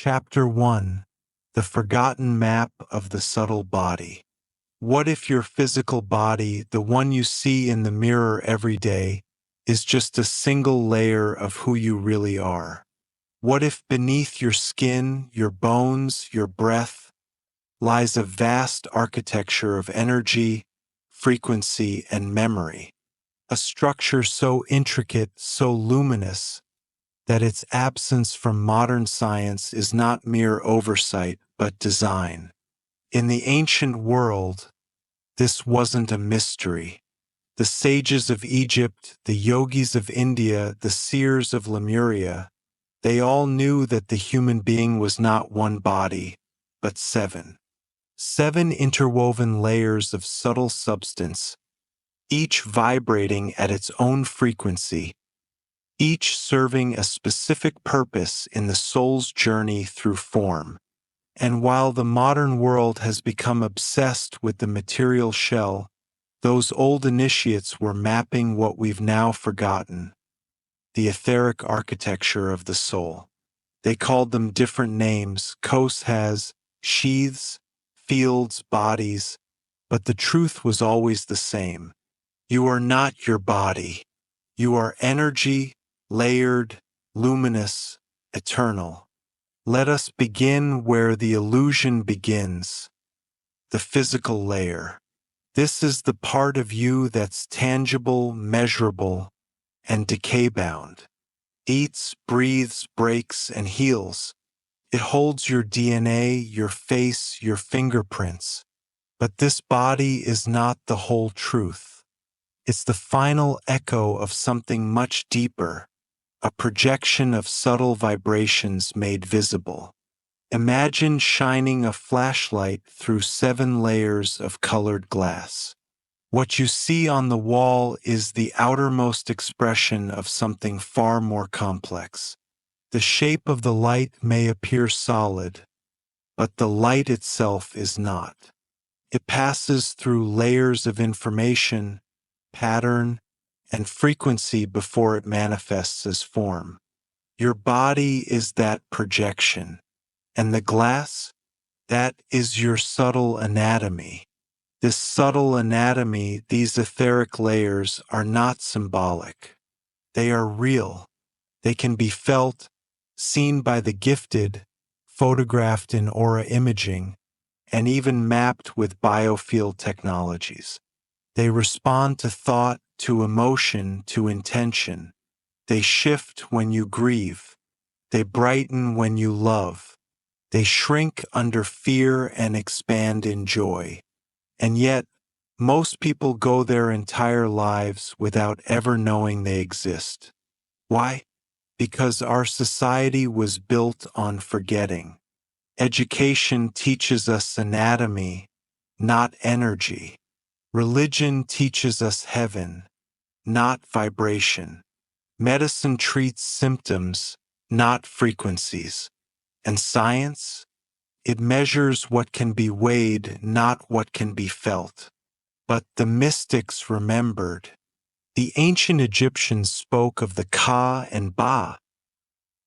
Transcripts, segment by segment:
Chapter 1: The Forgotten Map of the Subtle Body. What if your physical body, the one you see in the mirror every day, is just a single layer of who you really are? What if beneath your skin, your bones, your breath, lies a vast architecture of energy, frequency, and memory? A structure so intricate, so luminous, that its absence from modern science is not mere oversight, but design. In the ancient world, this wasn't a mystery. The sages of Egypt, the yogis of India, the seers of Lemuria, they all knew that the human being was not one body, but seven. Seven interwoven layers of subtle substance, each vibrating at its own frequency, each serving a specific purpose in the soul's journey through form. And while the modern world has become obsessed with the material shell, those old initiates were mapping what we've now forgotten: the etheric architecture of the soul. They called them different names: koshas, sheaths, fields, bodies, but the truth was always the same. You are not your body. You are energy, layered, luminous, eternal. Let us begin where the illusion begins: the physical layer. This is the part of you that's tangible, measurable, and decay-bound. Eats, breathes, breaks, and heals. It holds your DNA, your face, your fingerprints. But this body is not the whole truth. It's the final echo of something much deeper, a projection of subtle vibrations made visible. Imagine shining a flashlight through 7 layers of colored glass. What you see on the wall is the outermost expression of something far more complex. The shape of the light may appear solid, but the light itself is not. It passes through layers of information, pattern, and frequency before it manifests as form. Your body is that projection, and the glass, that is your subtle anatomy. This subtle anatomy, these etheric layers, are not symbolic. They are real. They can be felt, seen by the gifted, photographed in aura imaging, and even mapped with biofield technologies. They respond to thought, to emotion, to intention. They shift when you grieve. They brighten when you love. They shrink under fear and expand in joy. And yet, most people go their entire lives without ever knowing they exist. Why? Because our society was built on forgetting. Education teaches us anatomy, not energy. Religion teaches us heaven, not vibration. Medicine treats symptoms, not frequencies. And science? It measures what can be weighed, not what can be felt. But the mystics remembered. The ancient Egyptians spoke of the Ka and Ba,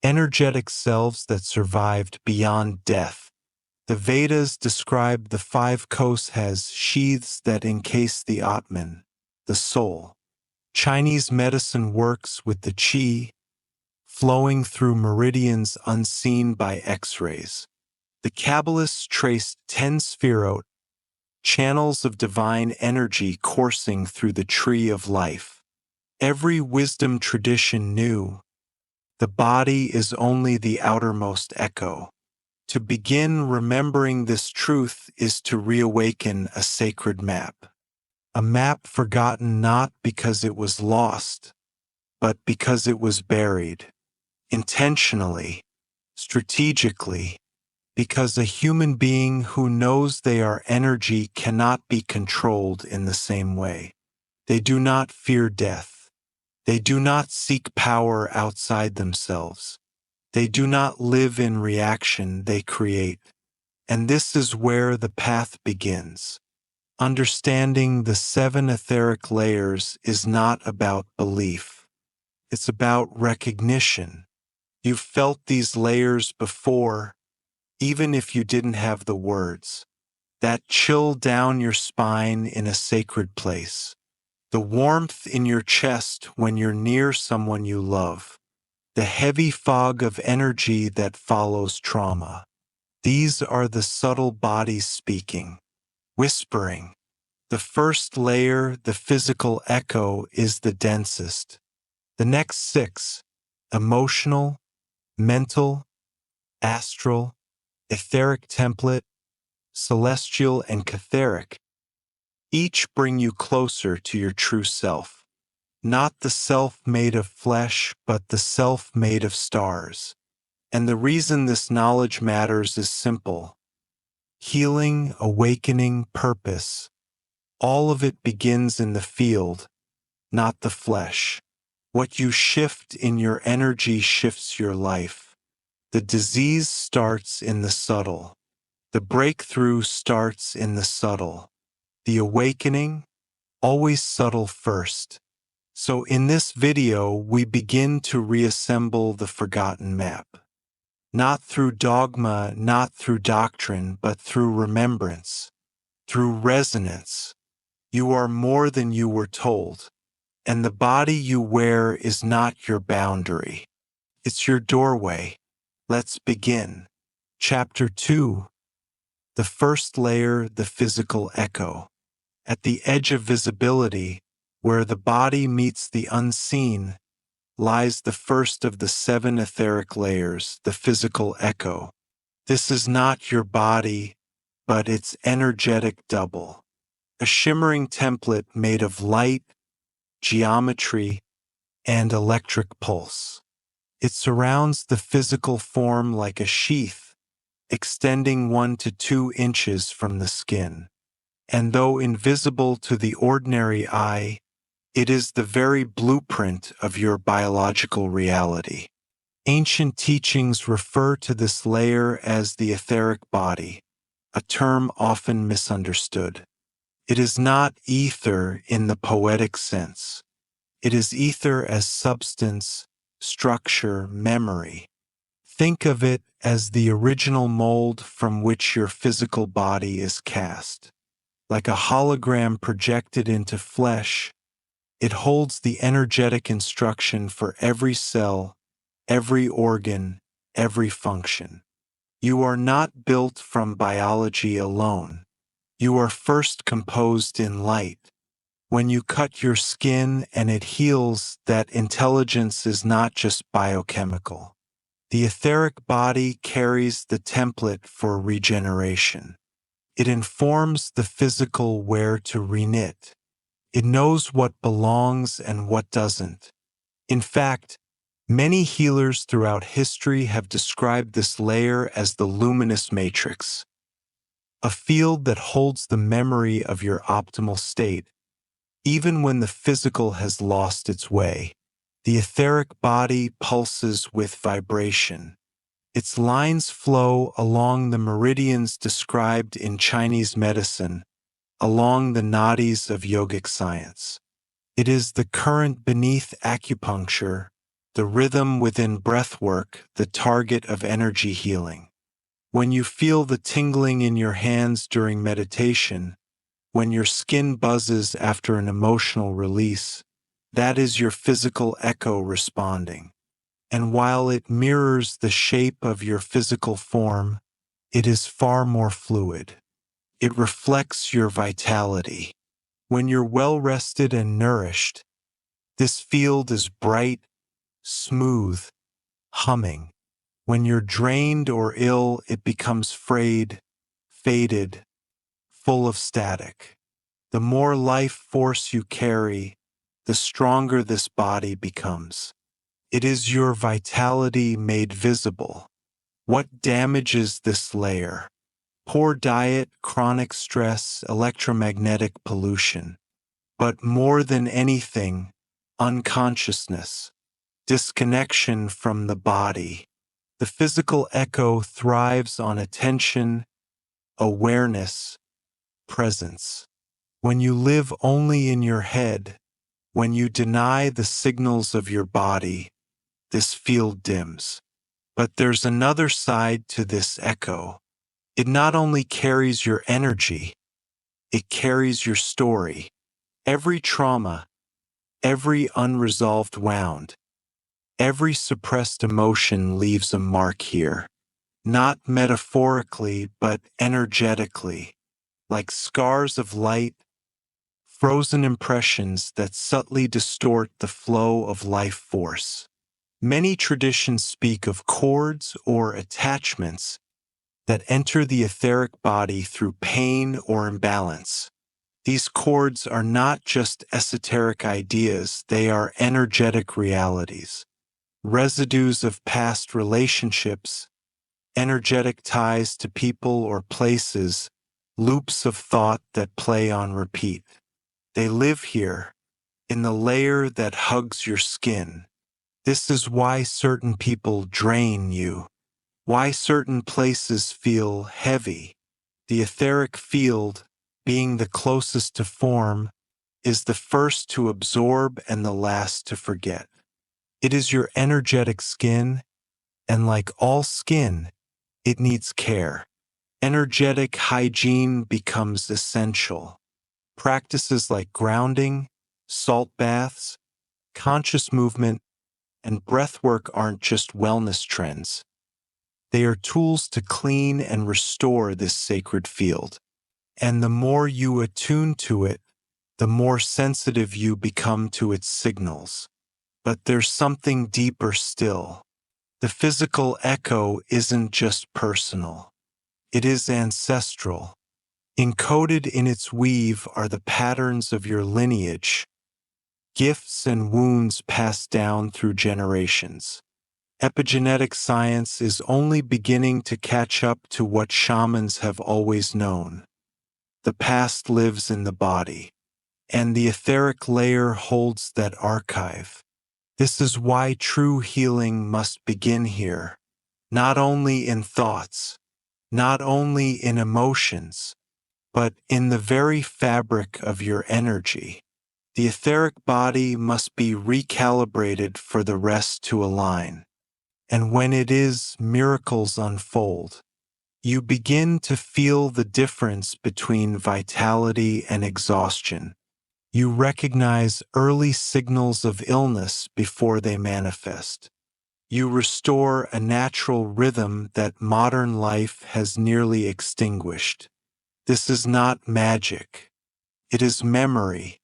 energetic selves that survived beyond death. The Vedas describe the 5 koshas, sheaths that encase the Atman, the soul. Chinese medicine works with the qi, flowing through meridians unseen by X-rays. The Kabbalists traced 10 sphirot, channels of divine energy coursing through the tree of life. Every wisdom tradition knew the body is only the outermost echo. To begin remembering this truth is to reawaken a sacred map. A map forgotten not because it was lost, but because it was buried. Intentionally, strategically, because a human being who knows they are energy cannot be controlled in the same way. They do not fear death. They do not seek power outside themselves. They do not live in reaction, they create. And this is where the path begins. Understanding the 7 etheric layers is not about belief. It's about recognition. You've felt these layers before, even if you didn't have the words. That chill down your spine in a sacred place. The warmth in your chest when you're near someone you love. The heavy fog of energy that follows trauma. These are the subtle bodies speaking, whispering. The first layer, the physical echo, is the densest. The next six, emotional, mental, astral, etheric template, celestial, and Ketheric, each bring you closer to your true self. Not the self made of flesh, but the self made of stars. And the reason this knowledge matters is simple. Healing, awakening, purpose. All of it begins in the field, not the flesh. What you shift in your energy shifts your life. The disease starts in the subtle. The breakthrough starts in the subtle. The awakening, always subtle first. So in this video, we begin to reassemble the forgotten map. Not through dogma, not through doctrine, but through remembrance, through resonance. You are more than you were told, and the body you wear is not your boundary. It's your doorway. Let's begin. Chapter 2. The first layer, the physical echo. At the edge of visibility, where the body meets the unseen, lies the first of the 7 etheric layers, the physical echo. This is not your body, but its energetic double. A shimmering template made of light, geometry, and electric pulse. It surrounds the physical form like a sheath, extending 1 to 2 inches from the skin. And though invisible to the ordinary eye, it is the very blueprint of your biological reality. Ancient teachings refer to this layer as the etheric body, a term often misunderstood. It is not ether in the poetic sense. It is ether as substance, structure, memory. Think of it as the original mold from which your physical body is cast. Like a hologram projected into flesh, it holds the energetic instruction for every cell, every organ, every function. You are not built from biology alone. You are first composed in light. When you cut your skin and it heals, that intelligence is not just biochemical. The etheric body carries the template for regeneration. It informs the physical where to reknit. It knows what belongs and what doesn't. In fact, many healers throughout history have described this layer as the luminous matrix, a field that holds the memory of your optimal state, even when the physical has lost its way. The etheric body pulses with vibration. Its lines flow along the meridians described in Chinese medicine, along the nadis of yogic science. It is the current beneath acupuncture, the rhythm within breathwork, the target of energy healing. When you feel the tingling in your hands during meditation, when your skin buzzes after an emotional release, that is your physical echo responding. And while it mirrors the shape of your physical form, it is far more fluid. It reflects your vitality. When you're well-rested and nourished, this field is bright, smooth, humming. When you're drained or ill, it becomes frayed, faded, full of static. The more life force you carry, the stronger this body becomes. It is your vitality made visible. What damages this layer? Poor diet, chronic stress, electromagnetic pollution. But more than anything, unconsciousness, disconnection from the body. The physical echo thrives on attention, awareness, presence. When you live only in your head, when you deny the signals of your body, this field dims. But there's another side to this echo. It not only carries your energy, it carries your story. Every trauma, every unresolved wound, every suppressed emotion leaves a mark here. Not metaphorically, but energetically, like scars of light, frozen impressions that subtly distort the flow of life force. Many traditions speak of cords or attachments that enter the etheric body through pain or imbalance. These cords are not just esoteric ideas, they are energetic realities, residues of past relationships, energetic ties to people or places, loops of thought that play on repeat. They live here, in the layer that hugs your skin. This is why certain people drain you, why certain places feel heavy. The etheric field, being the closest to form, is the first to absorb and the last to forget. It is your energetic skin, and like all skin, it needs care. Energetic hygiene becomes essential. Practices like grounding, salt baths, conscious movement, and breathwork aren't just wellness trends. They are tools to clean and restore this sacred field. And the more you attune to it, the more sensitive you become to its signals. But there's something deeper still. The physical echo isn't just personal. It is ancestral. Encoded in its weave are the patterns of your lineage, gifts and wounds passed down through generations. Epigenetic science is only beginning to catch up to what shamans have always known. The past lives in the body, and the etheric layer holds that archive. This is why true healing must begin here, not only in thoughts, not only in emotions, but in the very fabric of your energy. The etheric body must be recalibrated for the rest to align. And when it is, miracles unfold. You begin to feel the difference between vitality and exhaustion. You recognize early signals of illness before they manifest. You restore a natural rhythm that modern life has nearly extinguished. This is not magic. It is memory.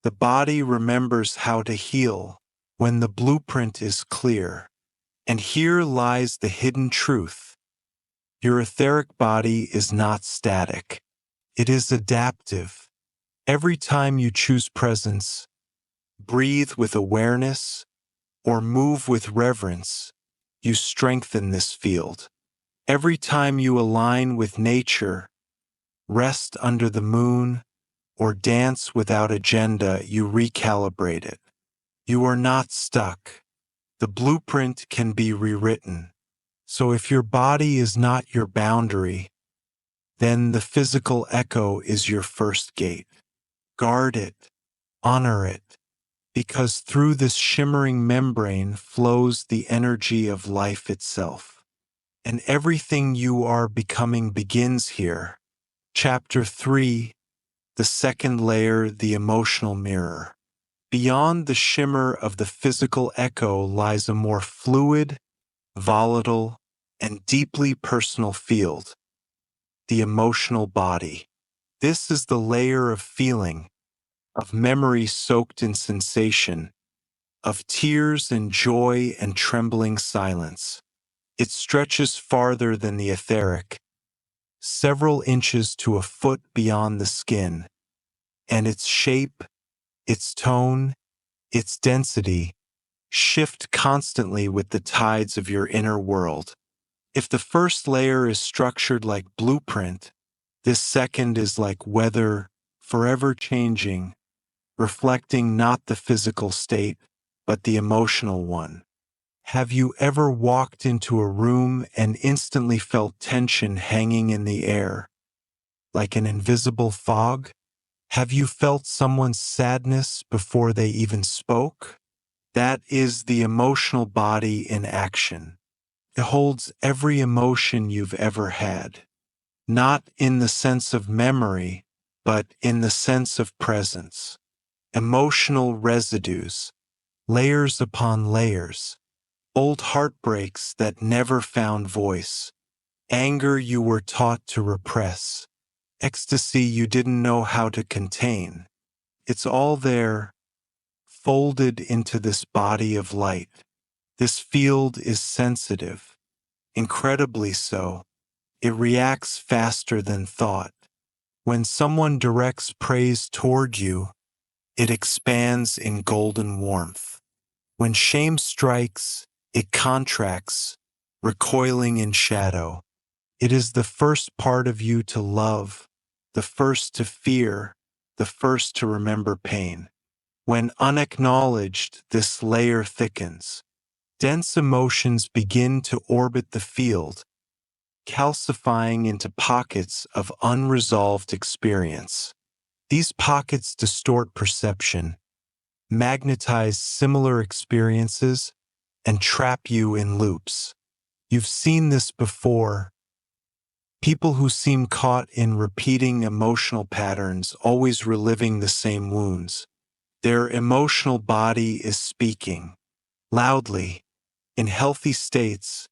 The body remembers how to heal when the blueprint is clear. And here lies the hidden truth. Your etheric body is not static. It is adaptive. Every time you choose presence, breathe with awareness, or move with reverence, you strengthen this field. Every time you align with nature, rest under the moon, or dance without agenda, you recalibrate it. You are not stuck. The blueprint can be rewritten. So if your body is not your boundary, then the physical echo is your first gate. Guard it, honor it, because through this shimmering membrane flows the energy of life itself. And everything you are becoming begins here. Chapter 3, the second layer, the emotional mirror. Beyond the shimmer of the physical echo lies a more fluid, volatile, and deeply personal field, the emotional body. This is the layer of feeling, of memory soaked in sensation, of tears and joy and trembling silence. It stretches farther than the etheric, several inches to a foot beyond the skin, and its shape, its tone, its density shift constantly with the tides of your inner world. If the first layer is structured like blueprint, this second is like weather, forever changing, reflecting not the physical state, but the emotional one. Have you ever walked into a room and instantly felt tension hanging in the air, like an invisible fog? Have you felt someone's sadness before they even spoke? That is the emotional body in action. It holds every emotion you've ever had, not in the sense of memory, but in the sense of presence. Emotional residues, layers upon layers, old heartbreaks that never found voice, anger you were taught to repress, ecstasy you didn't know how to contain. It's all there, folded into this body of light. This field is sensitive, incredibly so. It reacts faster than thought. When someone directs praise toward you, it expands in golden warmth. When shame strikes, it contracts, recoiling in shadow. It is the first part of you to love, the first to fear, the first to remember pain. When unacknowledged, this layer thickens. Dense emotions begin to orbit the field, calcifying into pockets of unresolved experience. These pockets distort perception, magnetize similar experiences, and trap you in loops. You've seen this before. People who seem caught in repeating emotional patterns, always reliving the same wounds. Their emotional body is speaking loudly. In healthy states,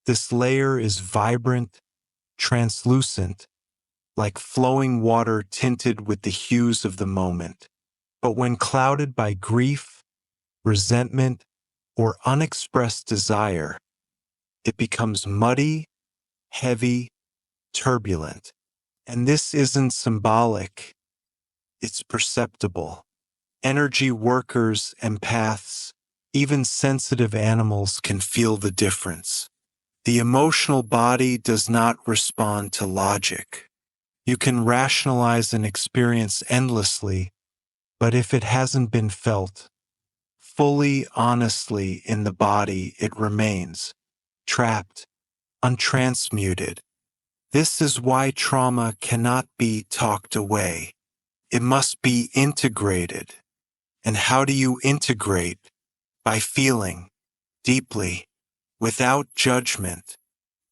this layer is vibrant, translucent, like flowing water tinted with the hues of the moment. But when clouded by grief, resentment, or unexpressed desire, it becomes muddy, heavy, turbulent. And this isn't symbolic, it's perceptible. Energy workers, empaths, even sensitive animals can feel the difference. The emotional body does not respond to logic. You can rationalize an experience endlessly, but if it hasn't been felt fully, honestly in the body, it remains trapped, untransmuted. This is why trauma cannot be talked away. It must be integrated. And how do you integrate? By feeling deeply, without judgment.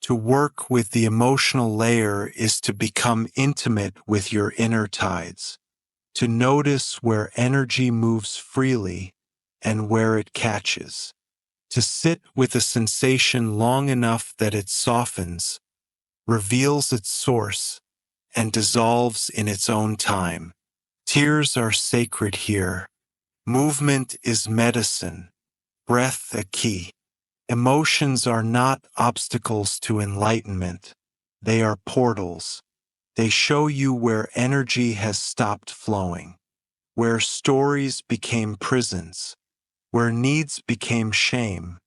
To work with the emotional layer is to become intimate with your inner tides, to notice where energy moves freely and where it catches, to sit with a sensation long enough that it softens, reveals its source, and dissolves in its own time. Tears are sacred here. Movement is medicine, breath a key. Emotions are not obstacles to enlightenment. They are portals. They show you where energy has stopped flowing, where stories became prisons, where needs became shame.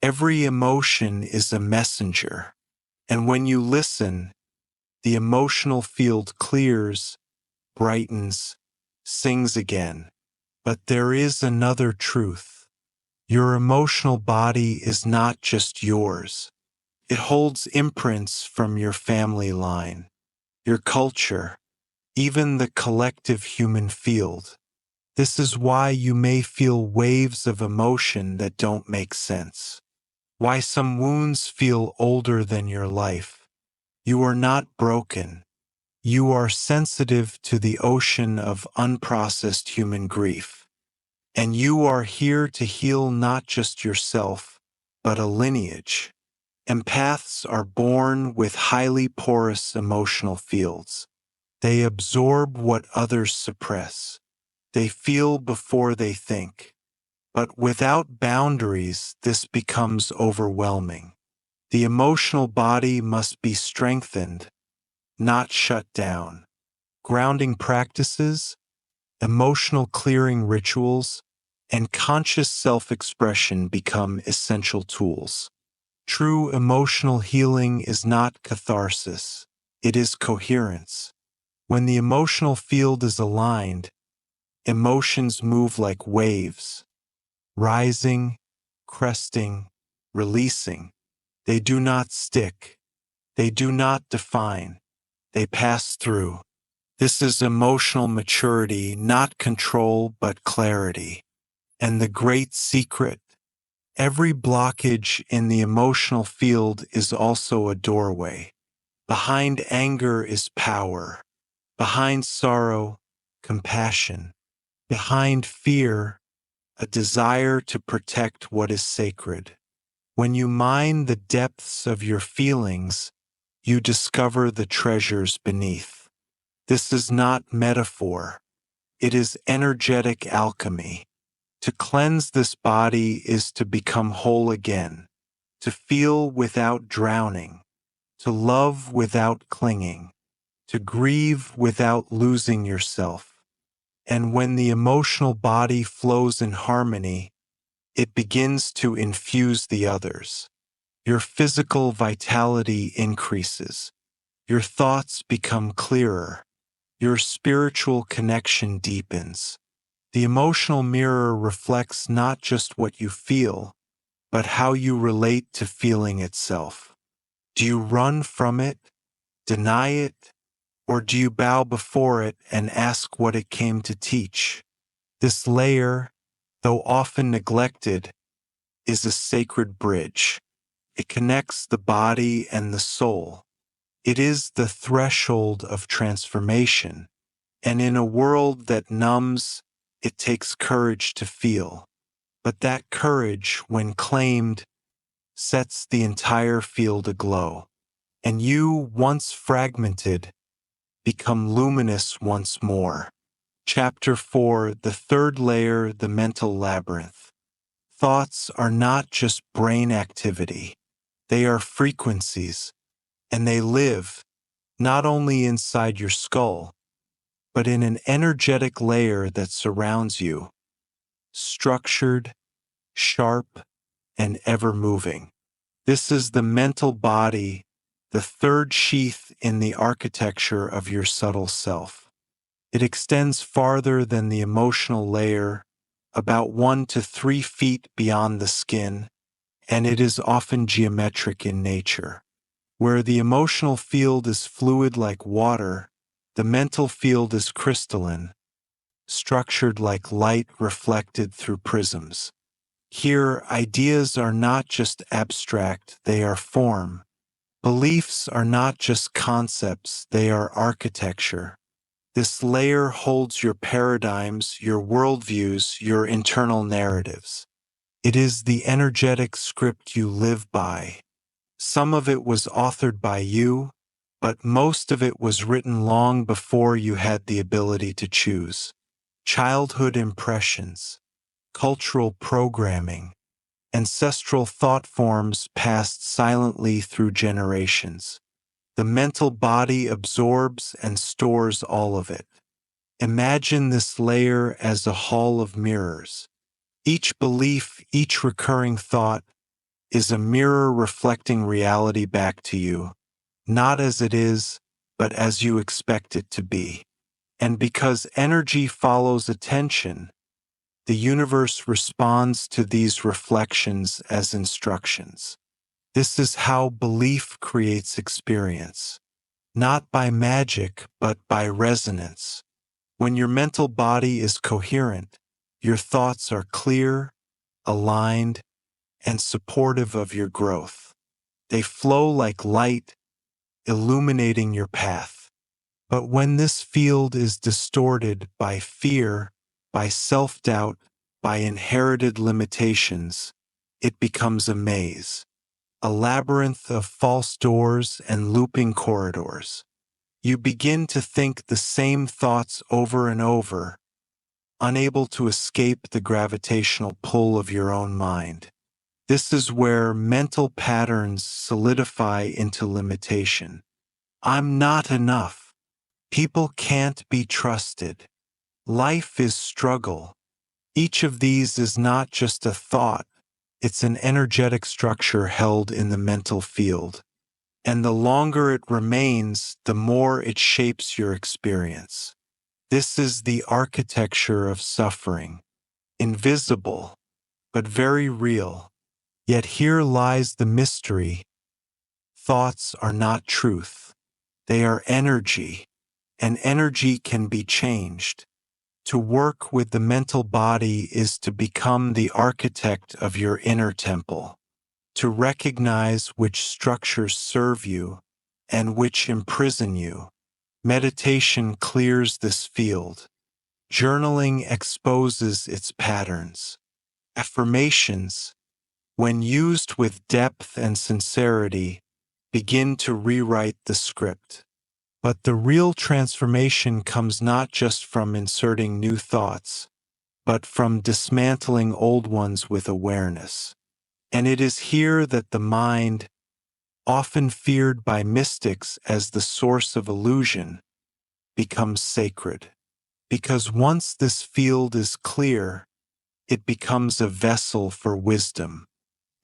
Every emotion is a messenger. And when you listen, the emotional field clears, brightens, sings again. But there is another truth. Your emotional body is not just yours. It holds imprints from your family line, your culture, even the collective human field. This is why you may feel waves of emotion that don't make sense. Why some wounds feel older than your life. You are not broken. You are sensitive to the ocean of unprocessed human grief. And you are here to heal not just yourself, but a lineage. Empaths are born with highly porous emotional fields. They absorb what others suppress. They feel before they think. But without boundaries, this becomes overwhelming. The emotional body must be strengthened, not shut down. Grounding practices, emotional clearing rituals, and conscious self-expression become essential tools. True emotional healing is not catharsis, it is coherence. When the emotional field is aligned, emotions move like waves, rising, cresting, releasing. They do not stick, they do not define, they pass through. This is emotional maturity, not control but clarity. And the great secret, Every blockage in the emotional field is also a doorway. Behind anger is power. Behind sorrow, compassion. Behind fear, a desire to protect what is sacred. When you mine the depths of your feelings, you discover the treasures beneath. This is not metaphor. It is energetic alchemy. To cleanse this body is to become whole again, to feel without drowning, to love without clinging, to grieve without losing yourself. And when the emotional body flows in harmony, it begins to infuse the others. Your physical vitality increases. Your thoughts become clearer. Your spiritual connection deepens. The emotional mirror reflects not just what you feel, but how you relate to feeling itself. Do you run from it, deny it, or do you bow before it and ask what it came to teach? This layer, though often neglected, is a sacred bridge. It connects the body and the soul. It is the threshold of transformation, and in a world that numbs, it takes courage to feel. But that courage, when claimed, sets the entire field aglow, and you, once fragmented, become luminous once more. Chapter 4, the third layer, the mental labyrinth. Thoughts are not just brain activity. They are frequencies, and they live not only inside your skull, but in an energetic layer that surrounds you, structured, sharp, and ever-moving. This is the mental body, the third sheath in the architecture of your subtle self. It extends farther than the emotional layer, about 1 to 3 feet beyond the skin, and it is often geometric in nature. Where the emotional field is fluid like water, the mental field is crystalline, structured like light reflected through prisms. Here, ideas are not just abstract, they are form. Beliefs are not just concepts, they are architecture. This layer holds your paradigms, your worldviews, your internal narratives. It is the energetic script you live by. Some of it was authored by you, but most of it was written long before you had the ability to choose. Childhood impressions, cultural programming, ancestral thought forms passed silently through generations. The mental body absorbs and stores all of it. Imagine this layer as a hall of mirrors. Each belief, each recurring thought, is a mirror reflecting reality back to you, not as it is, but as you expect it to be. And because energy follows attention, the universe responds to these reflections as instructions. This is how belief creates experience, not by magic, but by resonance. When your mental body is coherent, your thoughts are clear, aligned, and supportive of your growth. They flow like light, illuminating your path. But when this field is distorted by fear, by self-doubt, by inherited limitations, it becomes a maze, a labyrinth of false doors and looping corridors. You begin to think the same thoughts over and over, unable to escape the gravitational pull of your own mind. This is where mental patterns solidify into limitation. I'm not enough. People can't be trusted. Life is struggle. Each of these is not just a thought, it's an energetic structure held in the mental field. And the longer it remains, the more it shapes your experience. This is the architecture of suffering, invisible, but very real. Yet here lies the mystery. Thoughts are not truth. They are energy, and energy can be changed. To work with the mental body is to become the architect of your inner temple, to recognize which structures serve you and which imprison you. Meditation clears this field. Journaling exposes its patterns. Affirmations, when used with depth and sincerity, begin to rewrite the script. But the real transformation comes not just from inserting new thoughts, but from dismantling old ones with awareness. And it is here that the mind, often feared by mystics as the source of illusion, becomes sacred. Because once this field is clear, it becomes a vessel for wisdom.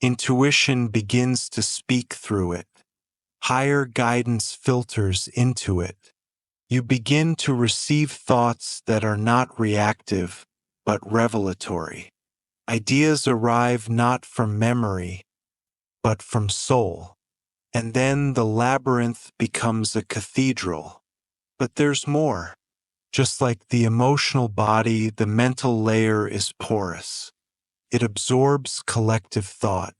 Intuition begins to speak through it. Higher guidance filters into it. You begin to receive thoughts that are not reactive, but revelatory. Ideas arrive not from memory, but from soul. And then the labyrinth becomes a cathedral. But there's more. Just like the emotional body, the mental layer is porous. It absorbs collective thought,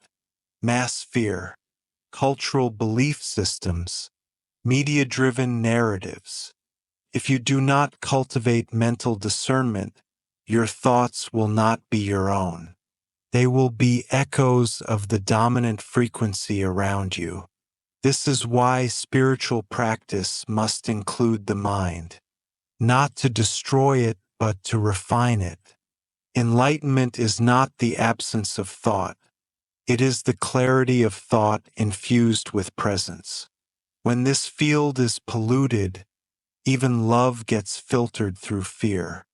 mass fear, cultural belief systems, media-driven narratives. If you do not cultivate mental discernment, your thoughts will not be your own. They will be echoes of the dominant frequency around you. This is why spiritual practice must include the mind, not to destroy it, but to refine it. Enlightenment is not the absence of thought. It is the clarity of thought infused with presence. When this field is polluted, even love gets filtered through fear.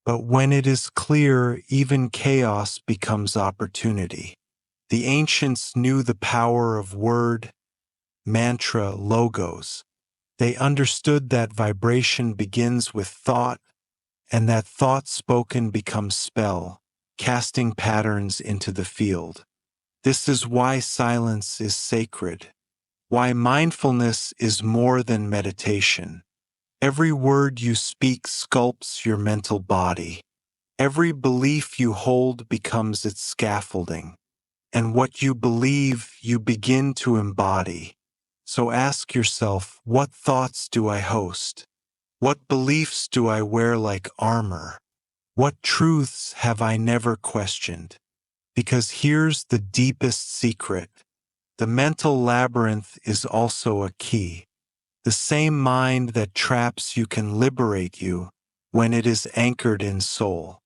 But when it is clear, even chaos becomes opportunity. The ancients knew the power of word, mantra, logos. They understood that vibration begins with thought, and that thought spoken becomes spell, casting patterns into the field. This is why silence is sacred, why mindfulness is more than meditation. Every word you speak sculpts your mental body. Every belief you hold becomes its scaffolding. And what you believe, you begin to embody. So ask yourself, what thoughts do I host? What beliefs do I wear like armor? What truths have I never questioned? Because here's the deepest secret. The mental labyrinth is also a key. The same mind that traps you can liberate you when it is anchored in soul.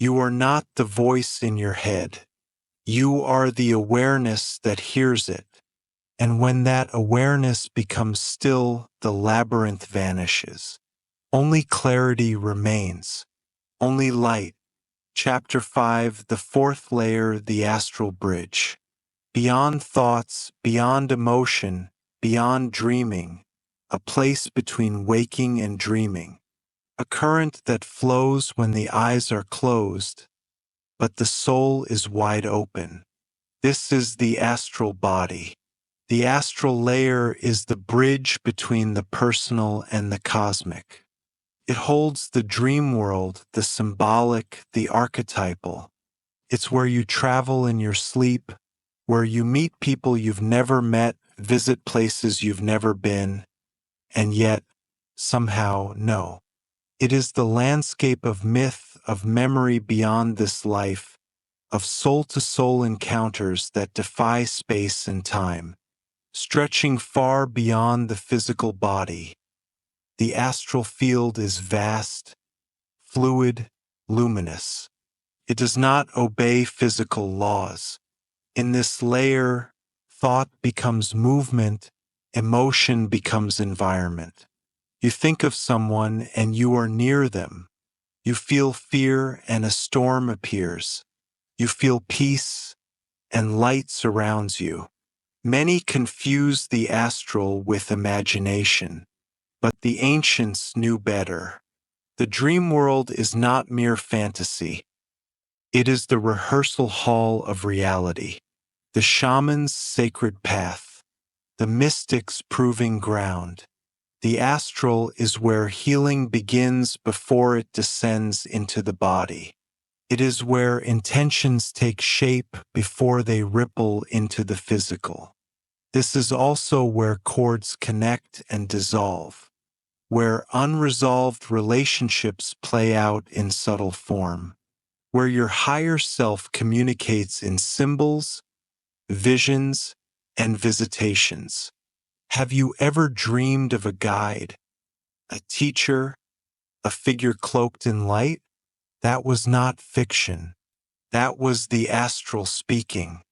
You are not the voice in your head. You are the awareness that hears it. And when that awareness becomes still, the labyrinth vanishes. Only clarity remains. Only light. Chapter 5, the fourth layer, the astral bridge. Beyond thoughts, beyond emotion, beyond dreaming, a place between waking and dreaming. A current that flows when the eyes are closed, but the soul is wide open. This is the astral body. The astral layer is the bridge between the personal and the cosmic. It holds the dream world, the symbolic, the archetypal. It's where you travel in your sleep, where you meet people you've never met, visit places you've never been, and yet, somehow, know. It is the landscape of myth, of memory beyond this life, of soul-to-soul encounters that defy space and time, stretching far beyond the physical body. The astral field is vast, fluid, luminous. It does not obey physical laws. In this layer, thought becomes movement, emotion becomes environment. You think of someone and you are near them. You feel fear and a storm appears. You feel peace and light surrounds you. Many confuse the astral with imagination, but the ancients knew better. The dream world is not mere fantasy. It is the rehearsal hall of reality, the shaman's sacred path, the mystic's proving ground. The astral is where healing begins before it descends into the body. It is where intentions take shape before they ripple into the physical. This is also where chords connect and dissolve, where unresolved relationships play out in subtle form, where your higher self communicates in symbols, visions, and visitations. Have you ever dreamed of a guide, a teacher, a figure cloaked in light? That was not fiction. That was the astral speaking.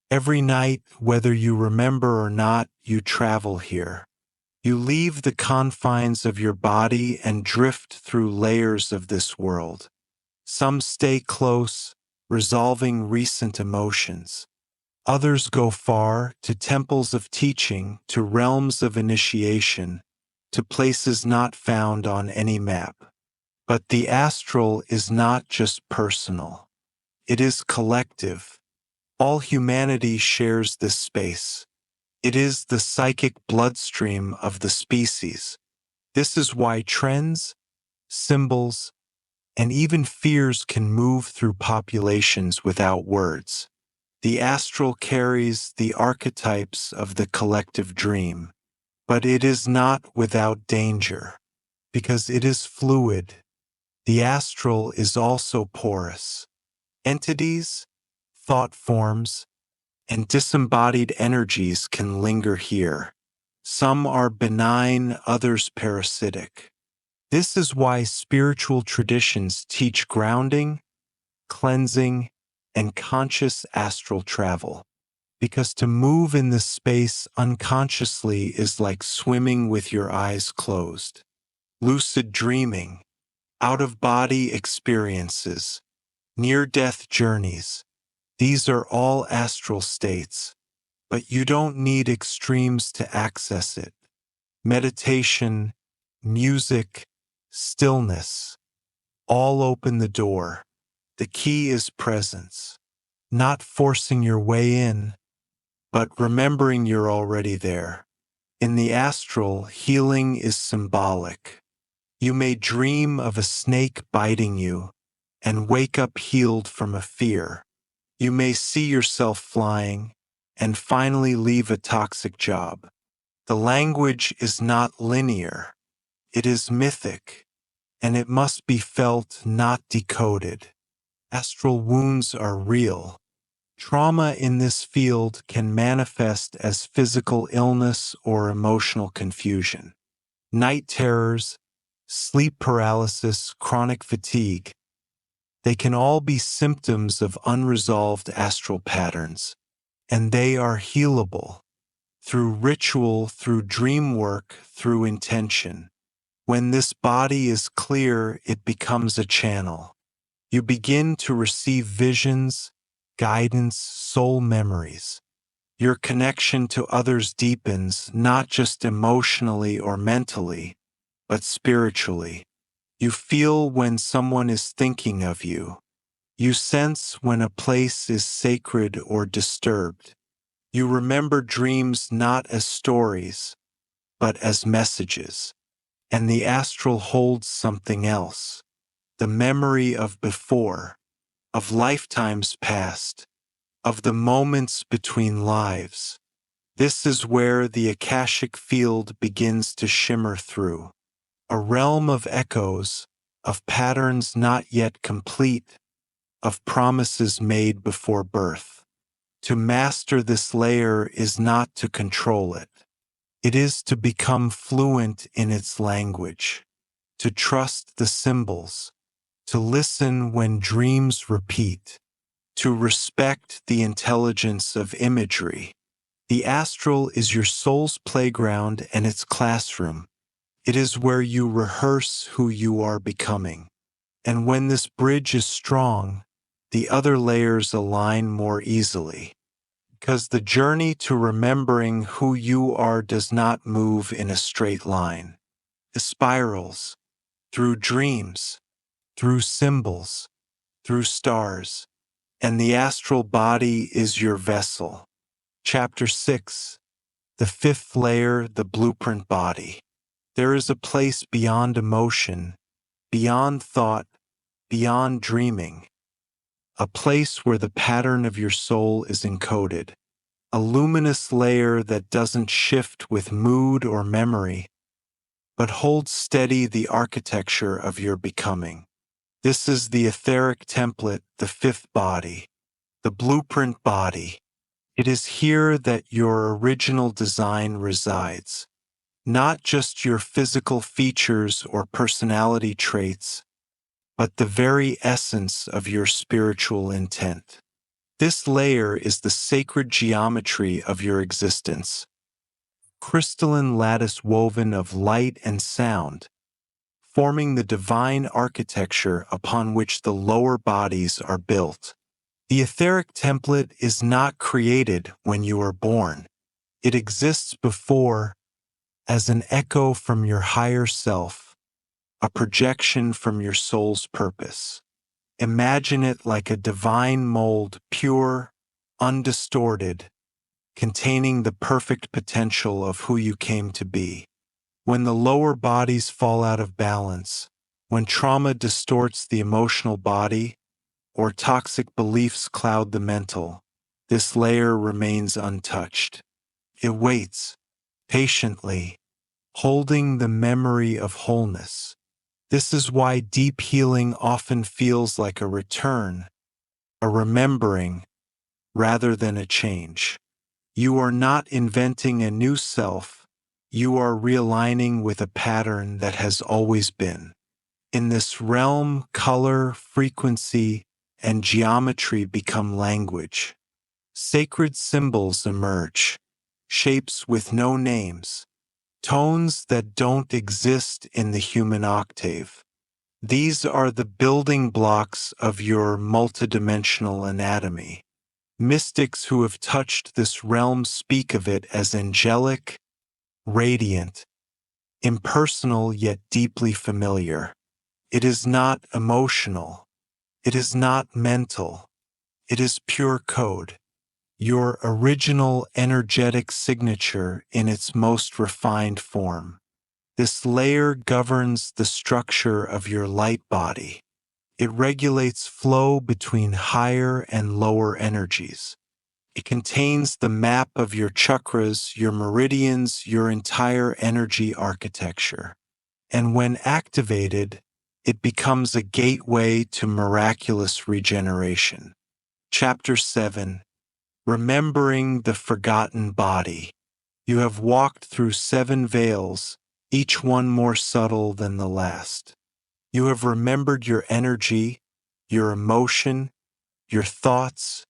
Every night, whether you remember or not, you travel here. You leave the confines of your body and drift through layers of this world. Some stay close, resolving recent emotions. Others go far, to temples of teaching, to realms of initiation, to places not found on any map. But the astral is not just personal. It is collective. All humanity shares this space. It is the psychic bloodstream of the species. This is why trends, symbols, and even fears can move through populations without words. The astral carries the archetypes of the collective dream, but it is not without danger, because it is fluid. The astral is also porous. Entities, thought forms, and disembodied energies can linger here. Some are benign, others parasitic. This is why spiritual traditions teach grounding, cleansing, and conscious astral travel. Because to move in this space unconsciously is like swimming with your eyes closed. Lucid dreaming, out-of-body experiences, near-death journeys, these are all astral states, but you don't need extremes to access it. Meditation, music, stillness, all open the door. The key is presence, not forcing your way in, but remembering you're already there. In the astral, healing is symbolic. You may dream of a snake biting you and wake up healed from a fear. You may see yourself flying and finally leave a toxic job. The language is not linear. It is mythic, and it must be felt, not decoded. Astral wounds are real. Trauma in this field can manifest as physical illness or emotional confusion. Night terrors, sleep paralysis, chronic fatigue, they can all be symptoms of unresolved astral patterns, and they are healable through ritual, through dream work, through intention. When this body is clear, it becomes a channel. You begin to receive visions, guidance, soul memories. Your connection to others deepens, not just emotionally or mentally, but spiritually. You feel when someone is thinking of you. You sense when a place is sacred or disturbed. You remember dreams not as stories, but as messages. And the astral holds something else. The memory of before, of lifetimes past, of the moments between lives. This is where the Akashic field begins to shimmer through. A realm of echoes, of patterns not yet complete, of promises made before birth. To master this layer is not to control it. It is to become fluent in its language, to trust the symbols, to listen when dreams repeat, to respect the intelligence of imagery. The astral is your soul's playground and its classroom. It is where you rehearse who you are becoming. And when this bridge is strong, the other layers align more easily. Because the journey to remembering who you are does not move in a straight line. It spirals through dreams, through symbols, through stars, and the astral body is your vessel. Chapter 6. The fifth layer, the blueprint body. There is a place beyond emotion, beyond thought, beyond dreaming. A place where the pattern of your soul is encoded. A luminous layer that doesn't shift with mood or memory, but holds steady the architecture of your becoming. This is the etheric template, the fifth body, the blueprint body. It is here that your original design resides. Not just your physical features or personality traits, but the very essence of your spiritual intent. This layer is the sacred geometry of your existence, crystalline lattice woven of light and sound, forming the divine architecture upon which the lower bodies are built. The etheric template is not created when you are born. It exists before, as an echo from your higher self, a projection from your soul's purpose. Imagine it like a divine mold, pure, undistorted, containing the perfect potential of who you came to be. When the lower bodies fall out of balance, when trauma distorts the emotional body, or toxic beliefs cloud the mental, this layer remains untouched. It waits, patiently, holding the memory of wholeness. This is why deep healing often feels like a return, a remembering, rather than a change. You are not inventing a new self, you are realigning with a pattern that has always been. In this realm, color, frequency, and geometry become language. Sacred symbols emerge, shapes with no names, tones that don't exist in the human octave. These are the building blocks of your multidimensional anatomy. Mystics who have touched this realm speak of it as angelic, radiant, impersonal yet deeply familiar. It is not emotional. It is not mental. It is pure code, your original energetic signature in its most refined form. This layer governs the structure of your light body. It regulates flow between higher and lower energies. It contains the map of your chakras, your meridians, your entire energy architecture. And when activated, it becomes a gateway to miraculous regeneration. Chapter 7. Remembering the Forgotten Body. You have walked through 7 veils, each one more subtle than the last. You have remembered your energy, your emotion, your thoughts,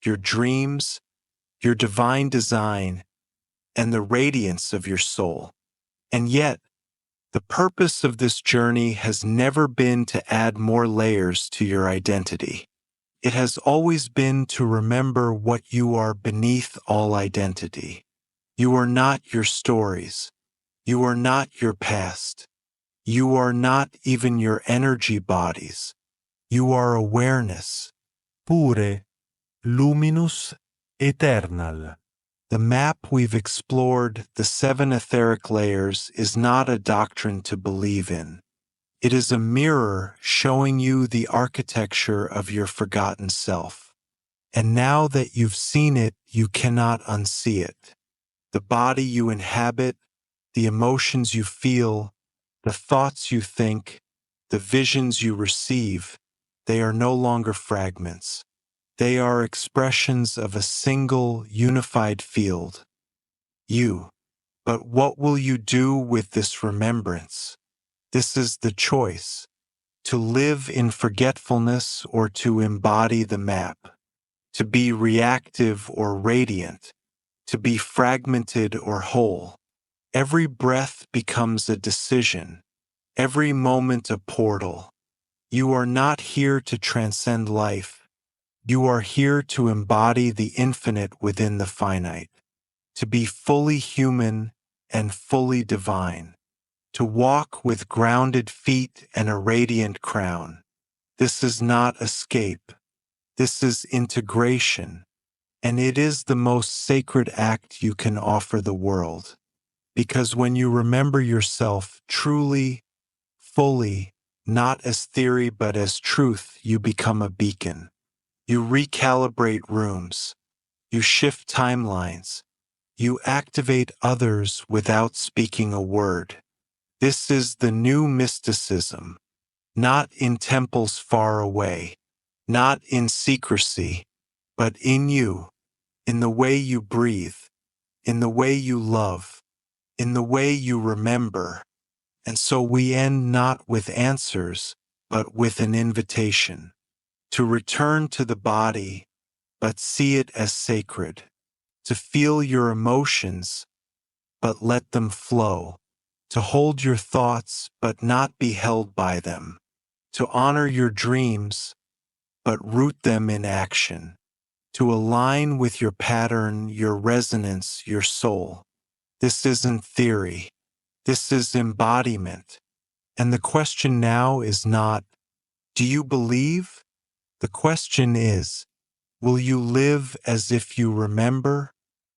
your dreams, your divine design, and the radiance of your soul. And yet, the purpose of this journey has never been to add more layers to your identity. It has always been to remember what you are beneath all identity. You are not your stories. You are not your past. You are not even your energy bodies. You are awareness. Pure, luminus, eternal. The map we've explored, the 7 etheric layers, is not a doctrine to believe in. It is a mirror showing you the architecture of your forgotten self. And now that you've seen it, you cannot unsee it. The body you inhabit, the emotions you feel, the thoughts you think, the visions you receive, they are no longer fragments. They are expressions of a single, unified field. You. But what will you do with this remembrance? This is the choice. To live in forgetfulness or to embody the map. To be reactive or radiant. To be fragmented or whole. Every breath becomes a decision. Every moment a portal. You are not here to transcend life. You are here to embody the infinite within the finite. To be fully human and fully divine. To walk with grounded feet and a radiant crown. This is not escape. This is integration. And it is the most sacred act you can offer the world. Because when you remember yourself truly, fully, not as theory but as truth, you become a beacon. You recalibrate rooms. You shift timelines. You activate others without speaking a word. This is the new mysticism, not in temples far away, not in secrecy, but in you, in the way you breathe, in the way you love, in the way you remember. And so we end not with answers, but with an invitation to return to the body, but see it as sacred, to feel your emotions, but let them flow, to hold your thoughts, but not be held by them, to honor your dreams, but root them in action, to align with your pattern, your resonance, your soul. This isn't theory. This is embodiment. And the question now is not, do you believe? The question is, will you live as if you remember?